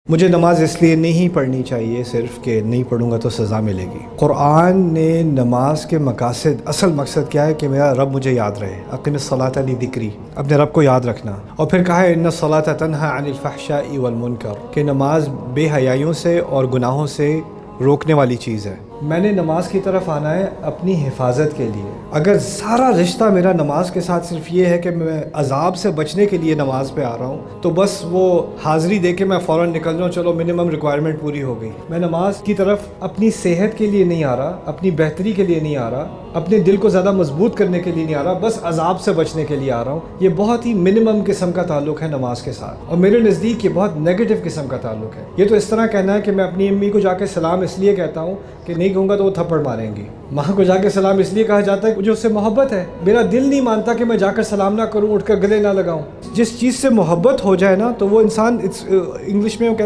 مجھے نماز اس لیے نہیں پڑھنی چاہیے صرف کہ نہیں پڑھوں گا تو سزا ملے گی۔ قرآن نے نماز کے مقاصد، اصل مقصد کیا ہے کہ میرا رب مجھے یاد رہے، اقم الصلاۃ لذکری، اپنے رب کو یاد رکھنا، اور پھر کہا ہے ان الصلاۃ تنہی عن الفحشاء والمنکر، کہ نماز بے حیائیوں سے اور گناہوں سے روکنے والی چیز ہے۔ میں نے نماز کی طرف آنا ہے اپنی حفاظت کے لیے۔ اگر سارا رشتہ میرا نماز کے ساتھ صرف یہ ہے کہ میں عذاب سے بچنے کے لیے نماز پہ آ رہا ہوں، تو بس وہ حاضری دے کے میں فوراً نکل جاؤں، چلو منیمم ریکوائرمنٹ پوری ہو گئی۔ میں نماز کی طرف اپنی صحت کے لیے نہیں آ رہا، اپنی بہتری کے لیے نہیں آ رہا، اپنے دل کو زیادہ مضبوط کرنے کے لیے نہیں آ رہا، بس عذاب سے بچنے کے لیے آ رہا ہوں۔ یہ بہت ہی منیمم قسم کا تعلق ہے نماز کے ساتھ، اور میرے نزدیک یہ بہت نیگیٹو قسم کا تعلق ہے۔ یہ تو اس طرح کہنا ہے کہ میں اپنی امی کو جا کے سلام اس لیے کہتا ہوں کہ نہیں کہوں گا تو وہ تھپڑ ماریں گی۔ ماں کو جا کے سلام اس لیے کہا جاتا ہے کہ مجھے اس سے محبت ہے، میرا دل نہیں مانتا کہ میں جا کر سلام نہ کروں، اٹھ کر گلے نہ لگاؤں۔ جس چیز سے محبت ہو جائے نا تو وہ انسان، انگلش میں وہ کہتے ہیں